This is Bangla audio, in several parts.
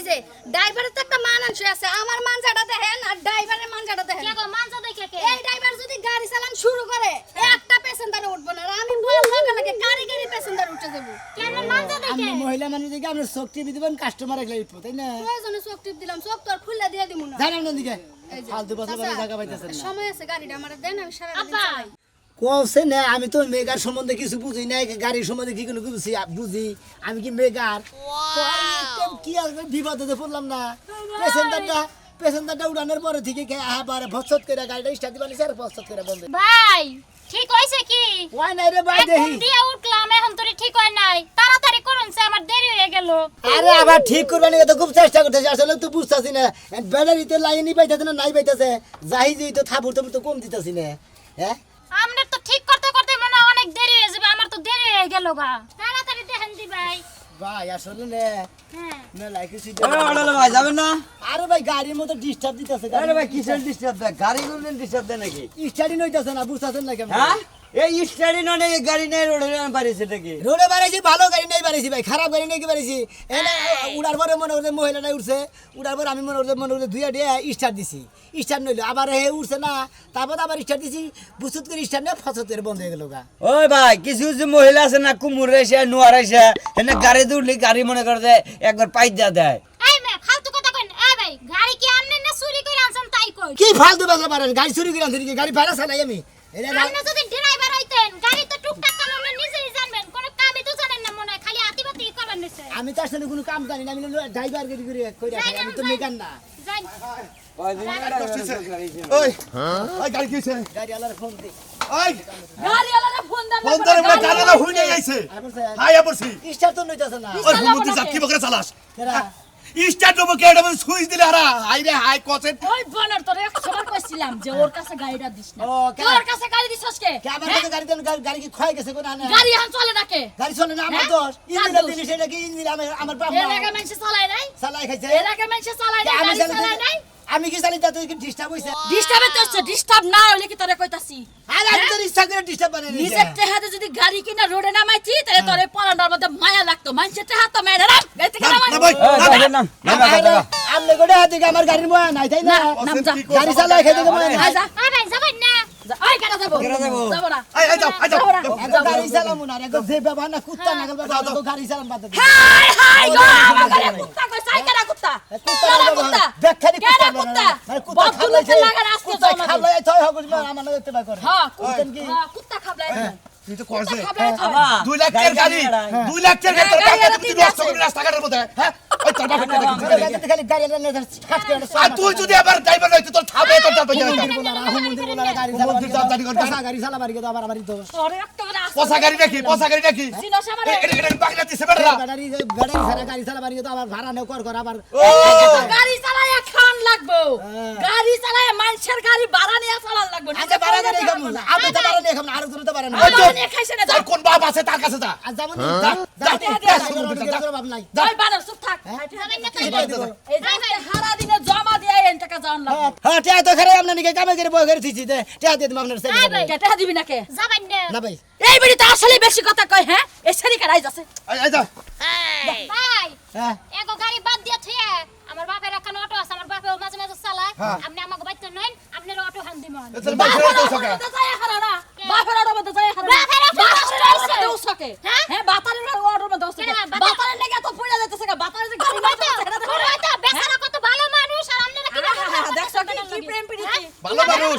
এই যে ড্রাইভারের তো একটা মানানসই আছে আমার মানজাটা দেখেন আর ড্রাইভারের মানজাটা দেখেন কে গো মানজা দেখে কে এই ড্রাইভার যদি গাড়ি চালান শুরু করে একটা প্যাসেঞ্জার উঠবে না আর আমি বলবো লাগে গাড়ি গাড়ি প্যাসেঞ্জার উঠে যাব কেন মানজা দেখে আমি মহিলা মানুষ দিকে আমরা চোখ টিপি দিবেন কাস্টমার একলাই উঠবো তাই না প্রয়োজনে চোখ টিপ দিলাম চোখ তো আর খুলে দিয়ে দিমু না জানেন না দিকে এই যে ফালতু বছর চাচা, জায়গা পাইতেছেন না সময় আছে গাড়িটা আমার দেন আমি সারা দিন আব্বা চালাই কোসে না আমি তো মেগার সম্বন্ধে কিছু বুঝি না গাড়ির সম্বন্ধে কি কোনো বুঝি বুঝি আমি কি মেগার তো আমি একদম কি আসবে বিপদে পড়লাম না পেসেঞ্জারটা উড়ানোর পরে থেকে আবার ভসত করে গাড়িটা স্টার্ট দিবানি স্যার ভসত করে বন্ধ ভাই ঠিক হইছে কি ওই নাই রে ভাই দেখি এখন দিয়া উঠলাম এখন তোরে ঠিক হয় নাই তাড়াতাড়ি করুন সে আমার দেরি হয়ে গেল আরে আবার ঠিক করবানি তো খুব চেষ্টা করতেছি আসলে তো বুঝতাছি না ব্যাটারিতে লাইনই পাইতাছে না নাই পাইতাছে যাই যেই তো থাবুর তো কম দিতাছি না হ্যাঁ আমরা তো ঠিক করতে করতে মনে হয় অনেক দেরি হয়ে যাবে আমার তো দেরি হয়ে গেল গা তাড়াতাড়ি দেখেন দি ভাই ভাই আসলে না হ্যাঁ না লাইকেছি আরে ভাই যাবেন না আরে ভাই গাড়ির মতো ডিস্টার্ব দিতাছে আরে ভাই কিসের ডিস্টার্ব দেয় গাড়ি গুলো ডিস্টার্ব দেয় নাকি স্টার্টই নইতাছে না বুঝতাছেন না কেমন হ্যাঁ এই স্টাডি ননে গাড়ি নাই রোডে পারিছে নাকি রোডে বাড়াইছি ভালো গাড়ি নেই বাড়াইছি ভাই খারাপ গাড়ি নেই কি বাড়াইছি এনে উড়ার পরে মনে করছে মহিলাটা উঠছে উড়ার পরে আমি মনে করছে দুইয়া দিয়ে স্টার্ট দিছি স্টার্ট নইলো আবার হে উঠছে না তারপর আবার স্টার্ট দিছি বুসুত করে স্টার্ট নিয়ে ফসত করে বন্ধ হয়ে গেল গা ওই ভাই কিছু কিছু মহিলা আছে না কুমুর এসে নোয়ার এসে এনে গাড়ি উঠলে গাড়ি মনে করে যে একবার পাইট দেয়া দেয় এই মে ফালতু কথা কইন এই ভাই গাড়ি কি আনলেন না চুরি করে আনছেন তাই কই কি ফালতু বাজা পারেন গাড়ি চুরি করে আনছি নাকি? গাড়ি ভাড়া চালাই আমি এটা আপনি যদি ড্রাইভার হইতেন গাড়ি তো টুকটাক কাম আপনি নিজেই জানবেন কোন কামই তো জানেন না মনে হয় খালি আতিবাতি করবেন নিছে আমি তার সাথে কোনো কাম জানি না আমি ড্রাইভার গাড়ি করে কইরা খাই আমি তো মেকান না যাই ওই ওই গাড়ি কিছে গাড়ি আলার ফোন দি ওই গাড়িওয়ালারে ফোন দেন ফোন ধরে মই গাড়িলা হুইনে গেছে হাই আপরছি স্টার্ট তো নইতাছে না ওই হুমুতি যা কি বকরে চালাস কেরা স্টার্ট দেবো কে এটা সুইচ দিলে হারা হাই রে হাই কসেট ওই বনার তোরে একবার কইছিলাম যে ওর কাছে গাড়িটা দিস না ও কে তোর কাছে গাড়ি দিছস কে কে আমার কাছে গাড়ি দেন গাড়ি কি ক্ষয় গেছে কোন না গাড়ি এখন চলে না কে গাড়ি চলে না আমার দোষ ইঞ্জিন দিলি সেটা কি ইঞ্জিন আমার বাপ এর আগে মানুষ চালায় নাই চালাই খাইছে এর আগে মানুষ চালায় নাই আমি গাড়ি চালায় নাই আমি কি চালাই তাতে কি ডিস্টার্ব হইছে ডিস্টার্ব তো ডিস্টার্ব না হইলে কি তোরে কইতাছি আরে আমি তো ইচ্ছা করে ডিস্টার্ব বানাই নিছে নিজের টেহাতে যদি গাড়ি কিনা রোডে নামাইছি তাহলে তোরে পরানোর মধ্যে মায়া লাগতো মানুষের টেহা তো মায়া না গাড়ি থেকে নামাই না ভাই নাম আমনে গোটা হাতে আমার গাড়ির ময়া নাই তাই না নাম যা গাড়ি চালাই খাইতে ময়া নাই যা এই ভাই যাবেন না ওই কেন যাবো যাবো না এই যাও এই যাও এত গাড়ি চালামু না এত যে বাবা না কুত্তা নাগল বাবা তো গাড়ি চালাম বাদ দে হাই হাই গো আমার গাড়ি কুত্তা কই সাই কেন কুত্তা কেন কুত্তা ব্যাখ্যানি কেন কুত্তা কুত্তা মানে কুত্তা বদগুলো খাবলাই লাগা রাস্তা কুত্তা জমা খাবলাই তয় হগুজ না আমার লগে তেবা করে হ্যাঁ কুত্তা কি কুত্তা খাবলাই তুই তো করছে খাবলাই 2 লাখ টাকার গাড়ি 2 লাখ টাকার তোর টাকা তুই নষ্ট করবি রাস্তাঘাটের মধ্যে হ্যাঁ ওই তোর বাপের টাকা গাড়ি খালি গাড়ি না হাত করে আর তুই যদি আবার ড্রাইভার হইতে তোর থাবে তোর চাপে যাবে গাড়ি চালা গাড়ি চালা বাড়ি গেল আবার আমারই দোষ তোরে একটা করে আসছে পয়সা গাড়ি নাকি সিনস আমারে এটা বাগলা দিছে বেড়া গাড়ি গাড়ি চালা বাড়ি গেল আবার ভাড়া নেও কর আবার গাড়ি চালায় খান লাগবো গাড়ি চালায় মানুষের গাড়ি ভাড়া নিয়ে চালান লাগবো আচ্ছা ভাড়া গাড়ি খাম আমি তো ভাড়া নিয়ে খাম আর তুমি তো ভাড়া না ভাড়া নিয়ে খাইছে না তোর কোন বাপ আছে তার কাছে যা আর যাবো বাপ নাই যাই বানর চুপ থাক যাবেন না তো এই যে হারা দিনে জমা দিয়ে এন টাকা জান লাগবো হ্যাঁ টিয়া তো খারে আমরা নিকে কামে করে বই করে দিছি দে টিয়া দিয়ে আপনার এই ভাই কেটে দিবি না কে যাবেন না না ভাই এই বেড়ি তো আসলে বেশি কথা কয় হ্যাঁ এই সারি কারাই যাচ্ছে এই যা ভাই হ্যাঁ এগো গাড়ি বাদ দিয়া থিয়ে আমার বাপের একটা অটো আছে আমার বাপেও মাঝে মাঝে চালায় আপনি আমাকে বাইতে নেন আপনার অটো হান দিমন চল বাইরে তো সকা যায় হারানা বাপের অটো মধ্যে যায় হারানা বাপের অটো আছে। দেও সকে হ্যাঁ? হ্যাঁ বাতারের অটো মধ্যে আছে কেন বাতার? বাতারের লাগা তো পড়ে যাইতেছে বাতারের যে গাড়ি হয়তো হয়তো বেচারা কত ভালো মানুষ আর আপনারা কি দেখছো কি প্রেম প্রীতি ভালো মানুষ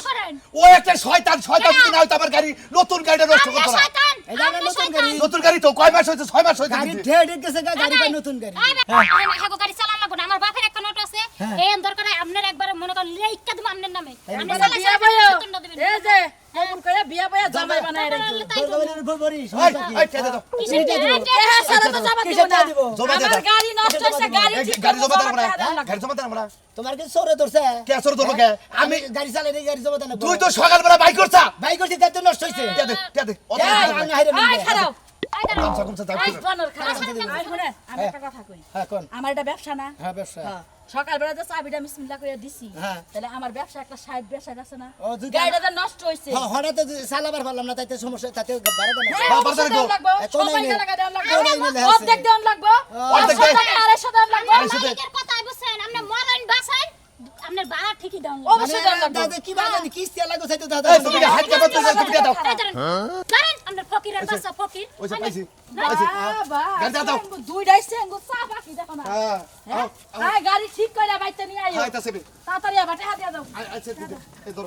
ও একটা শয়তান যদি না হইতো আমার গাড়ি নতুন গাড়িটা নষ্ট করতো না শয়তান এই জায়গা নতুন গাড়ি নতুন গাড়ি তো কয় মাস হইছে 6 মাস হইছে গাড়ি ঠেড গেছে গাড়ি বা নতুন গাড়ি এগো গাড়ি চালান লাগবো না আমার বাপের একটা অটো আছে এই দরকার আপনার একবার মনে করেন লেইকা দিব আপনার নামে আপনি চালায় বিয়া বইও বেতনটা দিবেন এই যে কেমন করে বিয়া বইয়া জামাই বানায় রাখছো বড়ি এই কে দে দাও হ্যাঁ সারা তো জামা দিব না দিব জমা দে আমার গাড়ি নষ্ট হইছে গাড়ি ঠিক গাড়ি জমা দে আমরা আমরা গাড়ি জমা দে আমরা তোমার কি সরে ধরছে কে সর তোর কে আমি গাড়ি চালাই গাড়ি জমা দেন তুই তো সকালবেলা বাইক করছ বাইক করছি গাড়ি তো নষ্ট হইছে কে দে আই খারাপ আই দাঁড়াও কমসা যাও আই বানর খারাপ আই শুনে আমি একটা কথা কই হ্যাঁ কোন আমার এটা ব্যবসা না হ্যাঁ ব্যবসা সকালবেলা যে চাবিটা বিসমিল্লাহ করে দিছি হ্যাঁ। তাহলে আমার ব্যবসা একটা সাইড ব্যবসা আছে না ও, দুইটা- গাড়িটা যে নষ্ট হইছে হঠাৎ চালাবার পারলাম না তাইতে সমস্যা তাতে বাড়া দেন হ্যাঁ, বাবা, অবশ্যই বাবা, দেওয়ান লাগবো, এত নাই সবাইকে নে। টাকা দেওয়ান লাগবো, এত নাই নে, হ্যাঁ, অর্ধেক দেওয়ান লাগবো, অর্ধেক 500 দে। টাকা, 250 দেওয়ান লাগবো। আড়াইশো দে। মালিকের কথা আপনার ভাড়া ঠিকই দাও অবশ্যই দেন লাগবে। দাদা কি বাগানি কিস্তি লাগো চাইতো দাদা এই তুমি হাত কাপড় তুমি দিয়ে দাও জানেন আপনার ফকিরের বাচ্চা ফকির ওই যে পাইছি পাইছি গাড়ি দাও দুইটাই সেঙ্গো চা বাকি দেখো না হ্যাঁ হ্যাঁ গাড়ি ঠিক করে বাইতে নিয়ে আইও আইতাছে তাড়াতাড়ি আবার টাকা দিয়ে দাও আচ্ছা এই ধর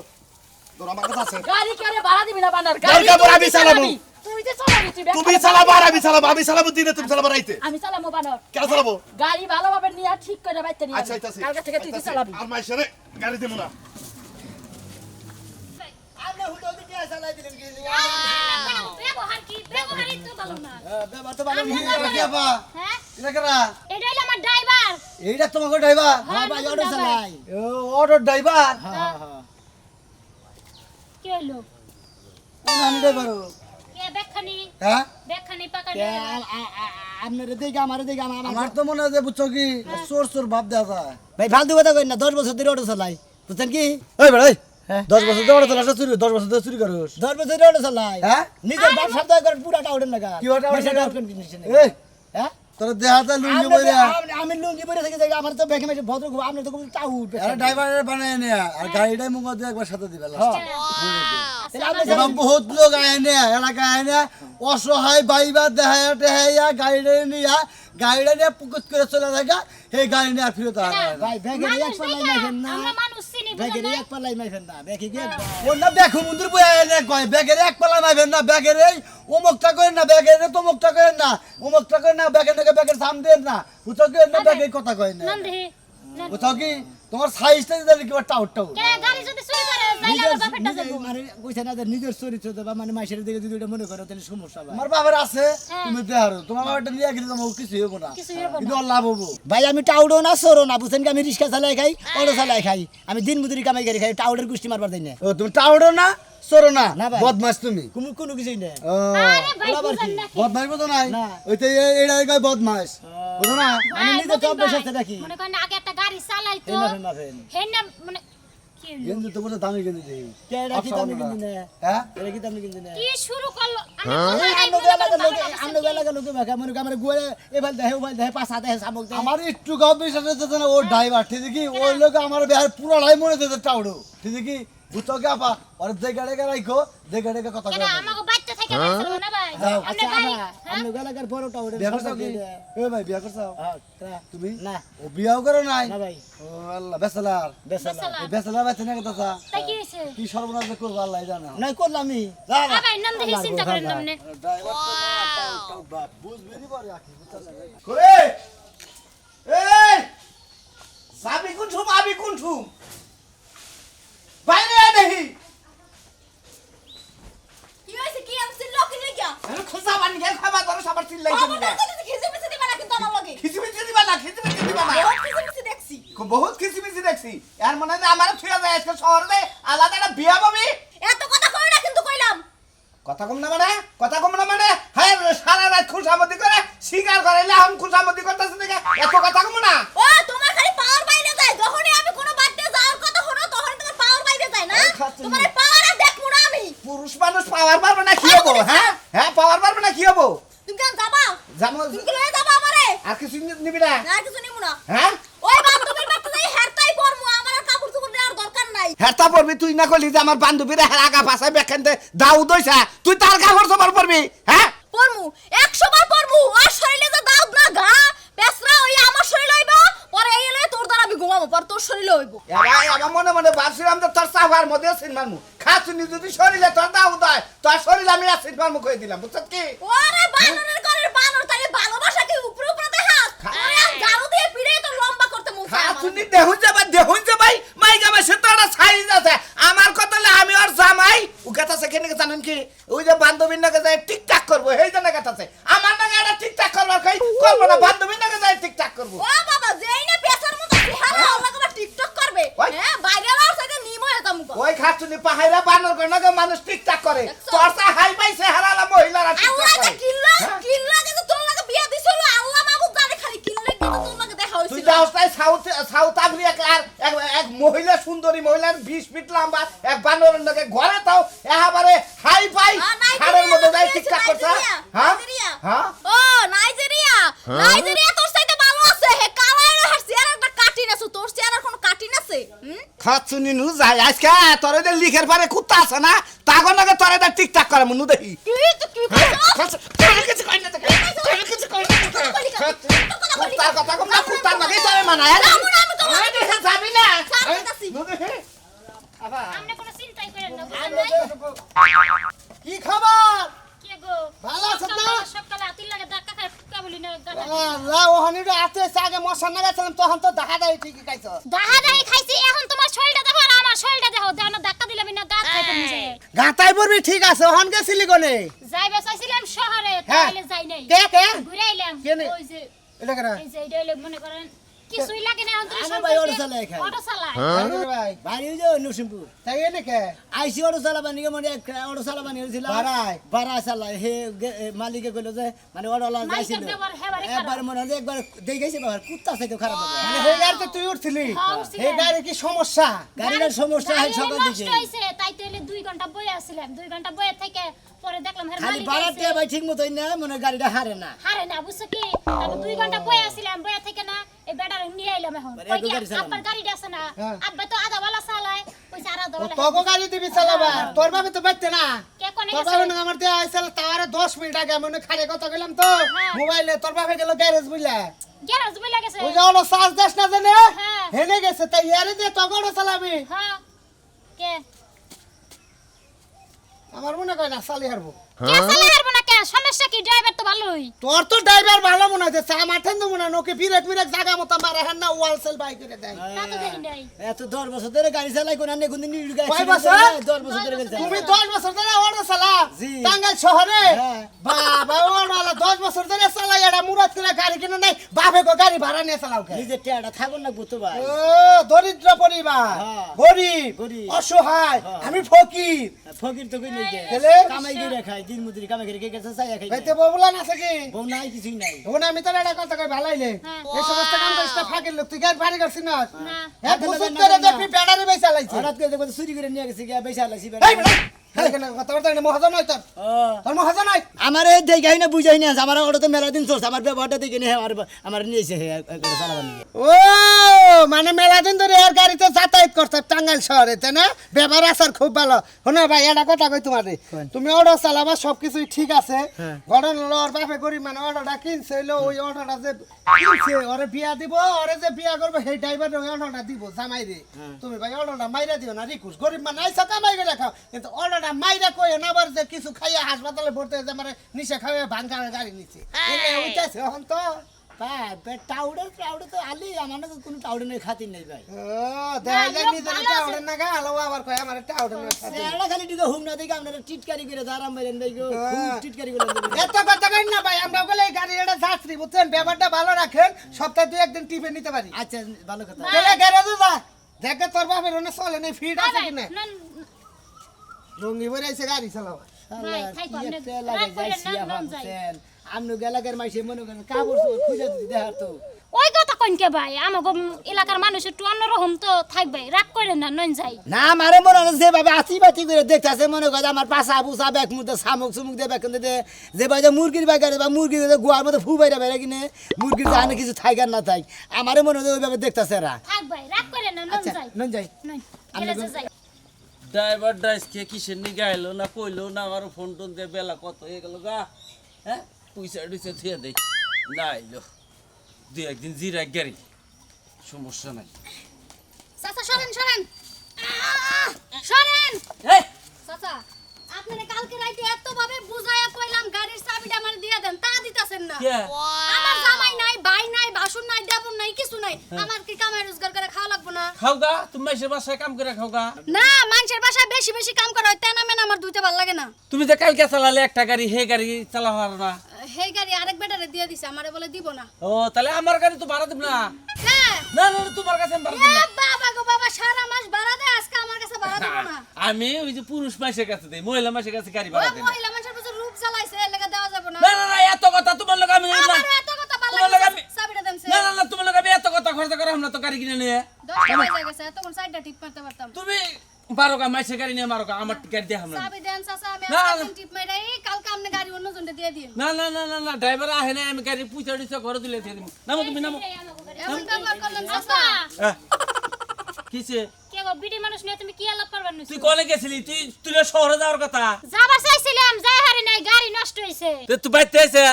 ধর আমার কাছে আছে গাড়ি করে ভাড়া দিবি না বানার দরকার পড়ে আমি চালাবো। তুই যে চালাবি তুই তুমি চালাবো আর আমি চালাবো দিনে তুমি চালাবো রাইতে আমি চালামো বানর কেন চালাবো গাড়ি ভালোভাবে নিয়ে ঠিক করে বাইতে নিয়ে আচ্ছা আইতাছে কালকে থেকে তুই চালাবি আর মাইশারে গাড়ি দেবো না আমরা হুটো দিতে চালাই দিলেন কি ব্যবহারই তো ভালো না ব্যবহার তো ভালো হ্যাঁ এটা কারা এটা হলো আমার ড্রাইভার এইটা তোমাকে ড্রাইভার হ্যাঁ ভাই অটো চালাই অটো ড্রাইভার হ্যাঁ হ্যাঁ কি হলো আমি ড্রাইভার কে ব্যাগখানি হ্যাঁ পাকানি আপনার দিকে আমার দিকে আমার তো মনে হয় যে বুঝছো কি চোর চোর ভাব দেওয়া যায় ভাই ফালতু কথা কই না 10 বছর ধরে অটো চালাই বুঝছেন কি ওই বেড়াই হ্যাঁ 10 বছর ধরে চলে আসা চুরি 10 বছর ধরে চুরি করস 10 বছর ধরে অটো চালাই হ্যাঁ নিজের বাপ শব্দ করে পুরাটা উঠেন না কি ওটা উঠেন না? এই হ্যাঁ তোর দেহাতে লুঙ্গি বইরা আমি লুঙ্গি পরে থেকে যাই আমার তো ব্যাগে মেশে ভদ্র আপনি তো খুব টাউট আরে ড্রাইভারের বানায় নে আর গাড়িটাই মুখ দিয়ে একবার সাথে দিবে হ্যাঁ বহুত লোক আয় নে এলাকায় আয় নে অসহায় বাইবার দেহায়া টেহাইয়া গাড়িটা নিয়া গাড়িটা নিয়ে পুকুত করে চলে থাকা এই গাড়ি নিয়ে আর ফিরত হয় না ভাই ব্যাগে এক পাল্লাই মাইফেন না আমরা মানুষ চিনি ব্যাগে বুঝলেন এক পাল্লাই মাইফেন না ব্যাগে কি ওর না দেখো মন্দির বই আয় নে কয় ব্যাগের এক পালা মাইবেন না ব্যাগের এই অমুকটা করেন না ব্যাগের তমুকটা করেন না অমুকটা করেন না ব্যাগের নাকি ব্যাগের সাম দেন না বুঝছো কি না ব্যাগের কথা কয় না নাম দেহি বুঝছো কি তোমার সাইজটা দিলে কি টাউট টাউট কে গাড়ি যদি চুরি করে যাইলে আমার বাপেরটা যাবো মানে কইছে না যে নিজের চরিত্র দেবা মানে মাইশের দিকে যদি এটা মনে করো তাহলে সমস্যা ভাই আমার বাবার আছে তুমি দেহারো তোমার বাবাটা নিয়ে গেলে তোমার কিছু হবো না কিছু হইবো না। কিন্তু ওর লাভ হবো ভাই আমি টাউডও না সরো না বুঝছেন কি আমি রিক্সা চালাই খাই অটো চালাই খাই আমি দিন মজুরি কামাই করে খাই টাউডের গোষ্ঠী মারবার দেই না ও তুমি টাউডো না চোরো না না ভাই। বদমাস তুমি কোনো কোনো কিছুই না ও আরে ভাই ওরা আবার বুঝেন কি? নাকি বদমাস বুঝো নাই না। ওই তো এইটা কয় বদমাস বুঝো না আমি ভাই, নিজে তো মতিন অভ্যাস ভাই, আছে নাকি মনে করেন আগে একটা গাড়ি চালাইতো এই মাফেন মাফেন হেনা মানে কি হলো? কিন্তু তো বলে দামি কিনে দিই কে এটা কি দামি কিনছি না হ্যাঁ এটা কি দামি কিনছি না কি শুরু করলো আমি আমরা এলাকার লোকে ভাগা মনে করি আমরা গোয়ে এবার দেহে ওবার দেহে পাঁচ হাতে শামুক দেহে আমার একটু গাও বিশ্বাস হচ্ছে না ও ড্রাইভার ঠিক আছে কি ওই লোক আমার বিহার পুরাটাই মনে হচ্ছে টাউডো ঠিক আছে কি বুঝছো কি আপা ওর দেখে দেখে রাখো দেখে দেখে কথা কেন বলো আমাকে বাচ্চা থেকে বলছিল না ভাই যাও। আপনি আচ্ছা গাড়ি আমরা এলাকার বড়টা ওটা বিয়া করছো কি এ ভাই বিয়া করছো তুমি না ও বিয়াও করো নাই না ভাই ও আল্লাহ বেসালার বেসালা এই বেসালার বাচ্চা না কথা তাই কি হয়েছে কি সর্বনাশ যে করবো আল্লাহ জানে নাই করলামই ভাই নাম দেখে চিন্তা করেন না আপনি করে এই সাবি কোন ছুম আবি কোন ছুম বাইরে আয় দেখি কি হইছে কি আমছে লোকে লাগিয়া আমি খোসা বানি গে খাবা তোর সবার চিল্লাই বাবা তো খিসে পিছে দিবা না কিন্তু আমার লাগে খিচিমিচি দিবা না খিচিমিচি দিবা না বহুত খিসে পিছে দেখছি বহুত খিচিমিচি দেখছি এর মনে হয় আমার ছুঁয়া যায় আজকে শহরে আলাদা একটা বিয়া পাবি এত কথা কই না কিন্তু কইলাম কথা কম না মানে হ্যাঁ সারা রাত খুশামতি করে শিকার করাইলে আমি খুশামতি করতেছি দেখে এত কথা কম না ও তোমার খালি পাওয়ার বাইরে যায় যখনই আমি কোনো বাড়িতে যাওয়ার কথা হলো তখন তোমার পাওয়ার বাইরে যায় না এই খাচ্ছি। তোমার পাওয়ার আর দেখবো না আমি পুরুষ মানুষ পাওয়ার পারবে না কি হবো হ্যাঁ হ্যাঁ পাওয়ার পারবে না কি হবো তুমি কেন যাবা যেমন তুমি কি লয়ে যাবা আমারে আর কিছু নিবি না না কিছু নিমু না হ্যাঁ ওই বান্ধবীর বাড়িতে যাই হেরতাই পরমু আমার আর কাপড় চোপড় দেওয়ার দরকার নাই হেরতা পড়বি তুই না করলি যে আমার বান্ধবীরা আগা পাশায় বেখানতে দাউ দইছা তুই তার কাপড় সবার পড়বি হ্যাঁ পরমু 100 বার পরমু আর শরীরে যে দাউদ না ঘা পেছরা ওই আমার শরীর হইব পরে এই এলে তোর দ্বারা আমি ঘুমাবো পর তোর শরীর হইব আমার মনে মনে ভাবছিলাম যে তোর সাফার মধ্যে সিনমারমু খাচ্ছি যদি শরীরে তোর দাউ দেয় তোর শরীর আমি আর সিনমারমু কই দিলাম বুঝছ কি ওরে বানরের ঘরের বানর তাহলে ভালোবাসা কি উপরে উপরে দেখাত ওরে আম জারু দিয়ে পিড়ে তো লম্বা করতে মন চায় আমার। খাচ্ছি দেখুন যে ভাই মাইকা মাসে তো একটা সাইজ আছে আমার কথা আমি আর জামাই ও গেতাছে কেন জানেন কি ওই যে বান্ধবীর নাকি যায় টিকটাক করবো এই জন্য গেতাছে আমার নাকি একটা টিকটাক করবার কই করবো না বান্ধবীর নাকি যায় টিকটাক করবো ও বাবা যেই না পেছার মতো চেহারা আল্লাহ কবার টিকটক করবে ওই। হ্যাঁ বাইরে আর সাইডে নিম হয়ে যামু ওই খাচ্ছি পাহাড়া বানর করে নাকি মানুষ টিকটাক করে দেখছো? তোর সা হাই পাই চেহারা মহিলারা আল্লাহ টিকটাক কে করে কিল্লা হ্যাঁ? কিল্লা কিন্তু তোর লাগে বিয়া দিছিল আল্লাহ মাহবুব জানে খালি কিল্লা কিন্তু তোর লাগে দেখা তুই হইছিল যাওস তাই সাউথ আফ্রিকার এক মহিলা সুন্দরী মহিলার 20 ফিট লম্বা এক বানরের নাকি ঘরে তাও একেবারে হাই পাই হাড়ের মধ্যে যাই টিকটাক করছে হ্যাঁ হ্যাঁ ও নাইজেরিয়া তোর সাইতে ভালো আছে হে কালার হাসি আর একটা কাটিন আছে তোর চেহারার কোনো কাটিন আছে হুম খচ্চুনি নু যাই আজকে তোরে যে লিখের পারে কুত্তা আছে না তাগো নাকি তোরে দা টিকটাক করে মনু দেখি তোরে কিছু কই না তোরে কিছু কই না কুত্তার কথা কম না কুত্তার নাকি তোরে মানায় ওই দেখে যাবি না নু দেখে আপনি কোনো চিন্তাই করেন না কি খবর কে গো ভালো আছেন না? সকালে আতির লাগে ধাক্কা খায় ফুকা বলি না গাটা আল্লাহ ওহানিটা আতে আগে মশা না গেছিলাম তখন তো দেখা দেয় ঠিকই খাইছো দাহাদাই খাইছি এখন তোমার শরীরটা দেখো আর আমার শরীরটা দেখো দেও না ধাক্কা দিলাম না দাঁত খাইতে নিজে গাতাই পড়বি ঠিক আছে ওহান গেছিলি কোনে যাইবে চাইছিলাম শহরে হ্যাঁ। তাইলে যাই নাই কে কে ঘুরে আইলাম কেনে? ওই যে এটা কেন এই যে এটা হইলো মনে করেন কিছুই লাগে না অন্তরে আমি ভাই অটো চালাই খাই। অটো চালায় ভাই ভাই ওই যে নরসিংপুর তাই এনে কে আইসি অটো চালাবানি মানে অটো চালাবানি হয়েছিল ভাড়া চালাই হে মালিকে কইলো যে মানে অটোলা যাইছিল মালিকের ব্যবহার হেবারে খারাপ। একবার মনে হয় যে একবার দেই গেছে বাবার কুত্তা থেকে খারাপ হবে মানে হে গাড়িতে তুই উঠছিলি হ্যাঁ, উঠছিলাম। হে গাড়ি কি সমস্যা গাড়ির সমস্যা হয় গাড়ি সকাল নষ্ট থেকে হইছে তাই তো হইলে 2 ঘন্টা বইয়া আছিলাম 2 ঘন্টা বইয়া থেকে পরে দেখলাম হের খালি মালিক ভাড়া আইছে। টিয়া ভাই ঠিক মতোই না মানে গাড়িটা হারে না হারে না বুঝছো কি তারপর 2 ঘন্টা বইয়া আছিলাম বইয়া থেকে না এই বেটার নিয়ে আইলাম এখন মানে কই একটু কি গাড়ি চালানো। আব্বার গাড়িটা আছে না হ্যাঁ। আব্বা তো আধা বেলা চালায় কইছে আর আধা বেলা তোকে গাড়ি দিবি চালাবা তোর বাবা তো বাইতে না কে কোনে তোর গেছে বাবা না আমার দিয়ে আইছিল তার 10 মিনিট আগে আমি খালি কথা কইলাম তো হ্যাঁ। মোবাইলে তোর বাবা গেল গ্যারেজ বুঝলা গ্যারেজ বইলা গেছে ওই যে ওলো সাজ দেশ না জানে হ্যাঁ। হেনে গেছে তাই ইয়ারে দিয়ে তোকে চালাবি হ্যাঁ কে আমার মনে কয় না চালি হারবো কে চালায় হারবো না কে সমস্যা কি ড্রাইভার তো ভালোই তোর তো ড্রাইভার ভালো মনে হচ্ছে চা মাঠেন তো মনে হয় ওকে বিরেক বিরেক জায়গা মতো মারে হ্যাঁ না ওয়াল সেল বাই করে দেয় তা তো দেখি নাই এত 10 বছর ধরে গাড়ি চালাই কোন আনে কোন দিন গাড়ি কয় বছর? 10 বছর ধরে গাড়ি চালাই তুমি 10 বছর ধরে অটো চালা জি। টাঙ্গাইল শহরে হ্যাঁ। বাবা ওরা 10 বছর ধরে চালাই এটা মুরাদ করে গাড়ি কিনে নাই বাপে গো গাড়ি ভাড়া নিয়ে চালাও কে নিজে টেয়াটা থাকুন না বুঝতো ভাই ও দরিদ্র পরিবার হ্যাঁ। গরিব গরিব। অসহায় হ্যাঁ। আমি ফকির ফকির তো কই নেই তাহলে? কামাই করে খায় দিন মজুরি কামাই করে কে গেছে চাই খাই ভাইতে ববুলা না থাকে বউ নাই কিছুই নাই ওনা আমি তো এটা কথা কই ভালাইলে হ্যাঁ। এই সমস্ত কাম করিস না ফাঁকির লোক তুই গাড়ি ভাড়া করছিস না না হ্যাঁ বুঝুত করে দেখবি ব্যাটারি বেচ চালাইছে হঠাৎ করে দেখো চুরি করে নিয়ে গেছে গিয়া বেচা লাইছি এই বেটা হ্যাঁ কেন কথা বলতে না মহাজন নয় তোর তোর মহাজন নয় আমার এই দেখাই না বুঝাই না আমার অটোতে মেলা দিন চলছে আমার ব্যবহারটা দেখে নিয়ে আমার নিয়েছে চালাবার নিয়ে ও মানে মেলা দিন ধরে এর গাড়িতে যাতায়াত করতে টাঙ্গাইল শহরে তাই না ব্যবহার আসার খুব ভালো শোনো ভাই এটা কথা কই তোমারে তুমি অটো চালাবা সবকিছুই ঠিক আছে হ্যাঁ। ঘটনা হলো ওর বাপে গরিব মানে অটোটা কিনছে হইলো ওই অটোটা যে কিনছে ওরে বিয়া দিব ওরে যে বিয়া করবে সেই ড্রাইভার ওই অটোটা দিব জামাই রে তুমি ভাই অটোটা মাইরা দিও না রিকুস গরিব মানে আইসা কামাই করে খাও কিন্তু অটোটা মাইরা কই না আবার যে কিছু খাইয়া হাসপাতালে ভর্তি হয়ে যে মানে নিশা খাইয়া ভাঙা গাড়ি নিচ্ছে এনে উঠেছে এখন তো টাউডে তো আলি আমার না কোনো টাউডে নেই খাতির নেই ভাই ও দেখাই যায় লোক নিজের ভালো আছে। টাউডের না গা আলো আবার কয় আমার টাউডের না খাতে। সেটা খালি দিকে হুম না দেখে আপনারা টিটকারি করে দাঁড়াম মেরেন দেখো খুব টিটকারি করে দেবেন। এত কথা কই না ভাই আমরা বলে এই গাড়ির এটা যাত্রী বুঝছেন ব্যাপারটা ভালো রাখেন সপ্তাহে 2 একদিন টিপে নিতে পারি আচ্ছা ভালো কথা চলে গ্যারেজে যা দেখে তোর বাপের ওনে চলে নেই ফিট আছে ভাই কিনা না লুঙ্গি পরে এসে গাড়ি চালাও ভাই, থাই কর, নে, রাগ কইরেন না, নন যাই। আমনু গেলাকের মাইসে মনে করেন কাপড় চোপড় খুঁজে দিতে দেখার তো ওই কথা কইন কে ভাই আমাগো এলাকার মানুষ একটু অন্যরকম তো থাকবে রাগ করেন না নন যাই না আমারে মনে হয় যেভাবে আশিবাতি করে দেখতেছে মনে করে আমার পাশা পুষা ব্যাগ মুখে শামুক সুমুক দিয়ে ব্যাগ দে যেভাবে মুরগির বাগারে বা মুরগির গোয়ার মধ্যে ফু বাইরে বাইরে কিনে মুরগির জানে কিছু থাক আর না থাক আমারে মনে হয় ওইভাবে দেখতেছে এরা থাক ভাই রাগ করেন না নন আচ্ছা যাই নন যাই নন গ্যারেজে যাই ড্রাইভার ডাইসকে কিসের নিয়ে গাইলো না কইলো না আমার ফোন টোন দিয়ে বেলা কত হয়ে গেল গা হ্যাঁ পয়সা টুইসা থুয়ে দেই না আইলো 2 একদিন জিরা গাড়ি সমস্যা নাই চাচা সরেন সরেন সরেন এই চাচা আপনারে কালকে রাইতে এত ভাবে বুঝাইয়া কইলাম গাড়ির চাবিটা আমার দিয়ে দেন তা দিতাছেন না কে আমার জামাই নাই ভাই নাই বাসুর নাই দেবর নাই কিছু নাই আমার কি কামাই রোজগার করে খাওয়া লাগবো না খাও গা তুমি মাইসের বাসায় কাম করে খাও গা না মানুষের বাসায় বেশি বেশি কাম করা হয় তেনা মেনা আমার দুইটা ভালো লাগে না তুমি যে কালকে চালালে একটা গাড়ি হে গাড়ি চালাও আর না সেই গাড়ি আরেক বেটারে দিয়ে দিছে আমারে বলে দিব না ও তাহলে আমার গাড়ি তো ভাড়া দিব না হ্যাঁ না না না, তোমার কাছে আমি ভাড়া দিব এ না বাবা গো বাবা সারা মাস ভাড়া দেয় আজকে আমার কাছে ভাড়া দেব না আমি ওই যে পুরুষ মাসের কাছে দেই মহিলা মাসের কাছে গাড়ি ও ভাড়া দেই না। মহিলা মানুষের প্রচুর রূপ চালাইছে এর লাগা দেওয়া যাবে না না না না এত কথা তোমার লোক আমি না আমার এত কথা ভালো তোমার লাগে লাগে আমি- চাবিটা দেন না না না তোমার লোক আমি এত কথা খরচ করা আমরা তো গাড়ি কিনে নিয়ে 10 টাকা হয়ে গেছে তখন সাইডটা টিপ মারতে পারতাম তুমি বারো গা মাইসের গাড়ি নিয়ে মারো গা আমার গাড়ি দিয়ে আমরা চাবি দেন চাচা আমি না, আজকে না। টিপ মাইরাই কালকে আপনি গাড়ি অন্য জনকে দিয়ে দিন না না না না না ড্রাইভার আহে না আমি গাড়ি পুইছা দিছে ঘরে দিলে দিয়ে দিব নামো তুমি নামো এমন ব্যবহার করলেন চাচা আচ্ছা কিছে কে গো বিটি মানুষ নিয়ে তুমি কি আলাপ করবার নইছো তুই কলে গেছিলি তুই শহরে যাওয়ার কথা যাবার চাইছিলাম যাই হারি নাই গাড়ি নষ্ট হইছে তুই বাইতে এসে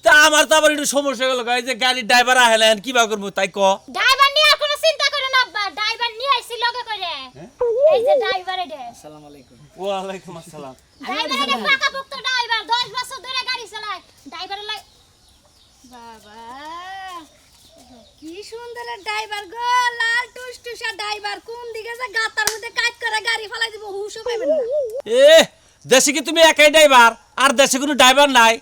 তা আমার তো আবার একটু সমস্যা গেল এই যে গাড়ির ড্রাইভার আহেলে কি বা করবো তাই ক ড্রাইভার নিয়ে আর কোনো চিন্তা করে না আব্বা ড্রাইভার নিয়ে আইছি লগে করে এই যে ড্রাইভার এডে আসসালামু আলাইকুম। ওয়ালাইকুম আসসালাম ড্রাইভার এডে পাকাপোক্ত ড্রাইভার 10 বছর ধরে গাড়ি চালায় ড্রাইভার লাই বাবা কি সুন্দর ড্রাইভার গো, লাল টুসটুসা ড্রাইভার, কোন দিকে যে গাতার মধ্যে কাজ করে গাড়ি ফালাই দিব হুশও পাবেন না। এ দেশে কি তুমি একাই ড্রাইভার আর দেশে কোনো ড্রাইভার নাই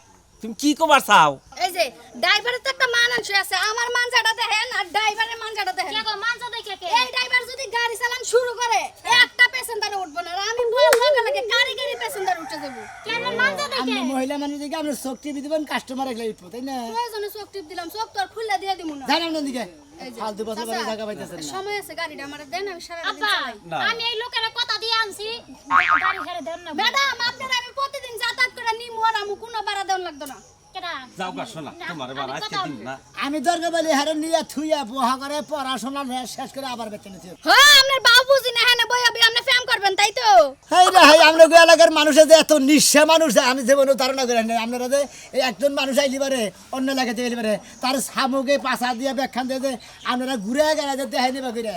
তুমি কি কবার চাও এই যে ড্রাইভারের তো একটা মানানসই আছে, আমার মানজাটা দেখেন আর ড্রাইভারের মানজাটা দেখেন। কে গো মানজা দেখে কে এই ড্রাইভার যদি গাড়ি চালান শুরু করে একটা প্যাসেঞ্জার উঠবো না, আর আমি বল লাগে গাড়ি গাড়ি প্যাসেঞ্জার উঠে যাবো। কেন মানজা দেখে আমরা মহিলা মানুষ দিকে আমরা চোখ টিপি দিবেন কাস্টমার একলাই উঠবো তাই না? প্রয়োজনে চোখ টিপ দিলাম, চোখ তো আর খুলে দিয়ে দিব না। জানেন না দিকে এই যে, ফালতু বছর চাচা, জায়গা পাইতেছেন না। সময় আছে গাড়িটা আমার দেন, আমি সারা দিন আব্বা চালাই। না। আমি এই লোকের কথা দিয়ে আনছি গাড়ি ছেড়ে দেন না ম্যাডাম আপনার আমি প্রতিদিন যাতায়াত করে নিমু আর আমু কোনো ভাড়া দেওয়া লাগতো না। কেডা যাও গা শোনা তোমার বার আজকে দিন না আমি দরকার বলি হারে নিয়ে থুইয়া পোহা করে পড়াশোনা শেষ করে আবার বেতন নিতে হ্যাঁ আপনার বাবু বুঝি না, হ্যাঁ বই আপনি ফেম করবেন তাই তো। হাই রে হাই আমরা গো এলাকার মানুষে যে এত নিঃস্বা মানুষ আমি জীবনে ধারণা করে না। আপনারা যে এই একজন মানুষ আইলি পারে অন্য এলাকাতে গেলি পারে তার সামুকে পাশা দিয়ে ব্যাখ্যান দিয়ে যে আপনারা ঘুরে গেলে যে দেখাই নিবা ঘুরে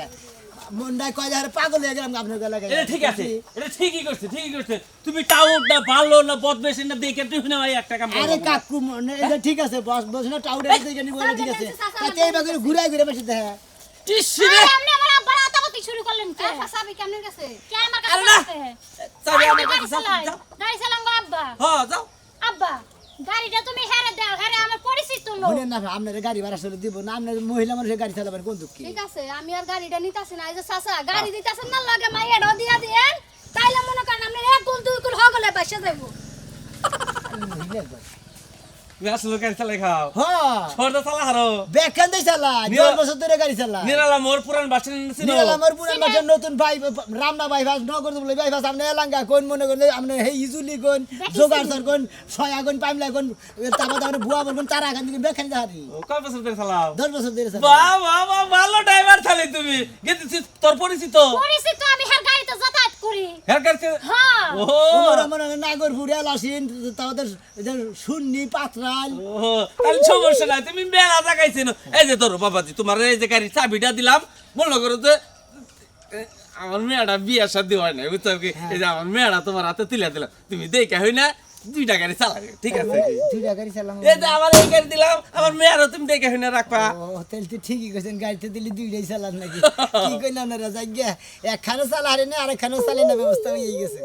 মনটায় কয় হারে পাগল হয়ে গেলাম আপনার এলাকায়। এটা ঠিক আছে এটা ঠিকই করছে তুমি টাউট না ভালো না বদমেশিন না দেখে তুই না ভাই একটা কাম আরে করো কাকু এটা ঠিক আছে বস বস না টাউডে দিকে নিব ঠিক আছে তাতে এইবার ঘুরে ঘুরে বেশি দেখা টিসি রে আরে আপনি আমার আব্বার আতাপাতি শুরু করলেন কে ফাসাবি কেমনের কাছে? কে আমার আরে কাছে না। আছে চাবি আমার গাড়ি কাছে চালাই যাও গাড়ি চালাম গো আব্বা হ্যাঁ যাও আব্বা গাড়িটা তুমি হেরে দাও হেরে আমার পরিচিত লোক বলেন না আপনার গাড়ি ভাড়া চলে দিব না আপনার মহিলা মানুষের গাড়ি চালাবেন কোন দুঃখী ঠিক আছে আমি আর গাড়িটা নিতাছি না, এই যে চাচা গাড়ি দিতাছেন না লাগে মাইয়াটাও দিয়া দিয়েন, তাইলে মনে করেন আপনি এক গুল দুই গুল হগলে বাসা যাইব। তুমি আসলে গাড়ি চালাই খাও হ্যাঁ ছোটটা চালা হারো ব্যাখ্যান দিয়ে চালা 10 বছর ধরে গাড়ি চালা নিরালা মোর পুরান বাসন ছিল আমার পুরান বাসন নতুন ভাই রামনা বাইপাস নগর বলে বাইপাস আপনি এলাঙ্গা কোন মনে করলে আপনি হে ইজুলি কোন জোগাড় কোন ছয়া কোন পাইমলা কোন তারপর আপনি বুয়া কোন তারা এখান থেকে ব্যাখ্যান দেখারি ও কয় বছর ধরে চালাও 10 বছর ধরে চালা বাহ বাহ বাহ ভালো ড্রাইভার চালাই তুমি গেছিস তোর পরিচিত পরিচিত আমি হের গাড়িতে যাতায়াত করি হের গাড়িতে হ্যাঁ ও ওরা মনে হয় নাগরপুরে এলাসিন তাদের সুন্নি পাত্রাল ও তাহলে সমস্যা নাই তুমি মেলা জাগাইছেন এই যে ধরো বাবাজি তোমার এই যে গাড়ির চাবিটা দিলাম মনে করো যে আমার মেয়েটা বিয়ে শাদী হয় না বুঝছো কি এই যে আমার মেয়েটা তোমার হাতে তুলে দিলাম তুমি দেখে হই না 2টা গাড়ি চালাবে ঠিক আছে দুইটা গাড়ি চালাম এই যে আমার এই গাড়ি দিলাম আমার মেয়েরও তুমি দেখে হই না রাখবা ও তাহলে তো ঠিকই কইছেন গাড়িতে দিলে দুইটাই চালান নাকি কি কইলাম না রাজা গিয়া একখানো চালা হারে না আরেকখানো চালে না ব্যবস্থা হয়ে গেছে